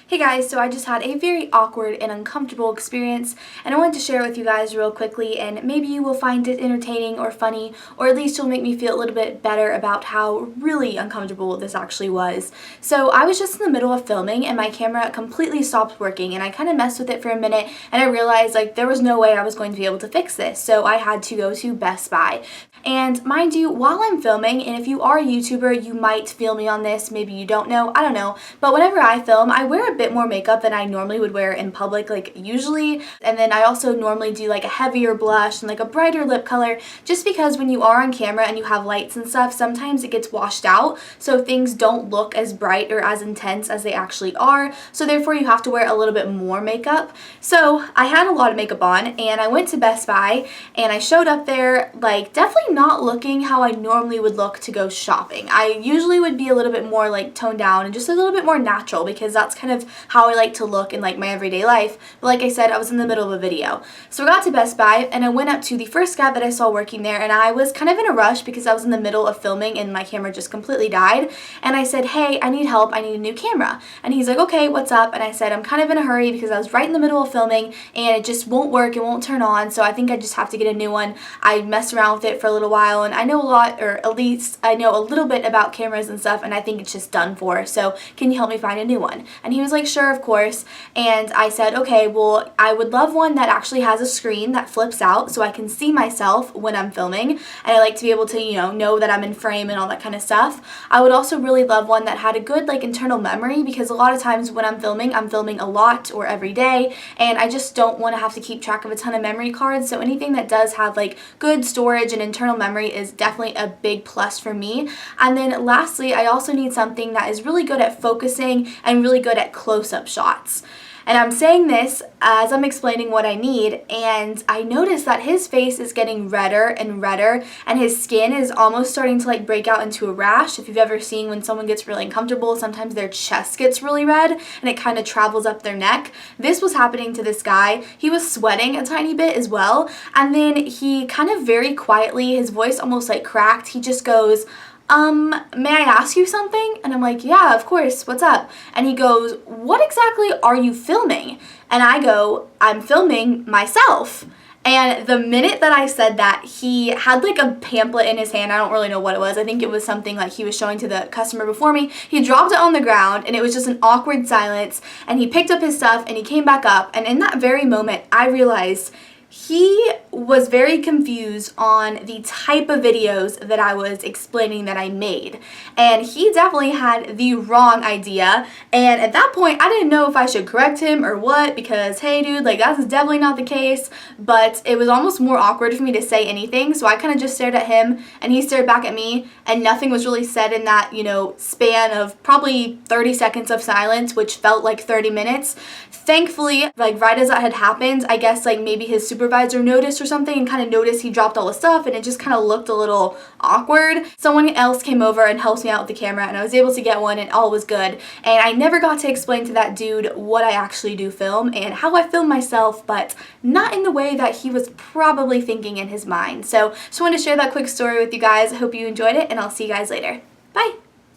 Hey guys, so I just had a very awkward and uncomfortable experience and I wanted to share it with you guys real quickly, and maybe you will find it entertaining or funny, or at least you'll make me feel a little bit better about how really uncomfortable this actually was. So I was just in the middle of filming and my camera completely stopped working, and I kind of messed with it for a minute and I realized there was no way I was going to be able to fix this, so I had to go to Best Buy. And mind you, while I'm filming, and if you are a YouTuber you might feel me on this, maybe you don't know, I don't know, but whenever I film I wear a bit more makeup than I normally would wear in public, usually, and then I also normally do a heavier blush and a brighter lip color, just because when you are on camera and you have lights and stuff, sometimes it gets washed out, so things don't look as bright or as intense as they actually are, so therefore you have to wear a little bit more makeup. So I had a lot of makeup on and I went to Best Buy and I showed up there definitely not looking how I normally would look to go shopping. I usually would be a little bit more toned down and just a little bit more natural, because that's kind of how I like to look in my everyday life. But like I said, I was in the middle of a video. So I got to Best Buy and I went up to the first guy that I saw working there, and I was kind of in a rush because I was in the middle of filming and my camera just completely died. And I said, hey, I need help, I need a new camera. And he's like, okay, what's up? And I said, I'm kind of in a hurry because I was right in the middle of filming and it just won't work, it won't turn on, so I think I just have to get a new one. I messed around with it for a little while and I know a lot, or at least I know a little bit about cameras and stuff, and I think it's just done for, so can you help me find a new one? And he was like, sure, of course. And I said, okay, well, I would love one that actually has a screen that flips out so I can see myself when I'm filming, and I like to be able to, know that I'm in frame and all that kind of stuff. I would also really love one that had a good internal memory, because a lot of times when I'm filming a lot or every day, and I just don't want to have to keep track of a ton of memory cards, so anything that does have good storage and internal memory is definitely a big plus for me. And then lastly, I also need something that is really good at focusing and really good at close-up shots. And I'm saying this as I'm explaining what I need, and I noticed that his face is getting redder and redder and his skin is almost starting to break out into a rash. If you've ever seen when someone gets really uncomfortable, sometimes their chest gets really red and it kind of travels up their neck. This was happening to this guy. He was sweating a tiny bit as well, and then he kind of very quietly, his voice almost cracked, he just goes, may I ask you something? And I'm like, yeah, of course, what's up? And he goes, what exactly are you filming? And I go, I'm filming myself. And the minute that I said that, he had a pamphlet in his hand. I don't really know what it was. I think it was something he was showing to the customer before me. He dropped it on the ground and it was just an awkward silence, and he picked up his stuff and he came back up, and in that very moment I realized he was very confused on the type of videos that I was explaining that I made. And he definitely had the wrong idea. And at that point, I didn't know if I should correct him or what, because hey dude, that's definitely not the case. But it was almost more awkward for me to say anything. So I kind of just stared at him and he stared back at me, and nothing was really said in that, span of probably 30 seconds of silence, which felt like 30 minutes. Thankfully, right as that had happened, I guess maybe his supervisor noticed or something and kind of noticed he dropped all his stuff and it just kind of looked a little awkward. Someone else came over and helped me out with the camera and I was able to get one and all was good. And I never got to explain to that dude what I actually do film and how I film myself, but not in the way that he was probably thinking in his mind. So just wanted to share that quick story with you guys. I hope you enjoyed it, and I'll see you guys later. Bye!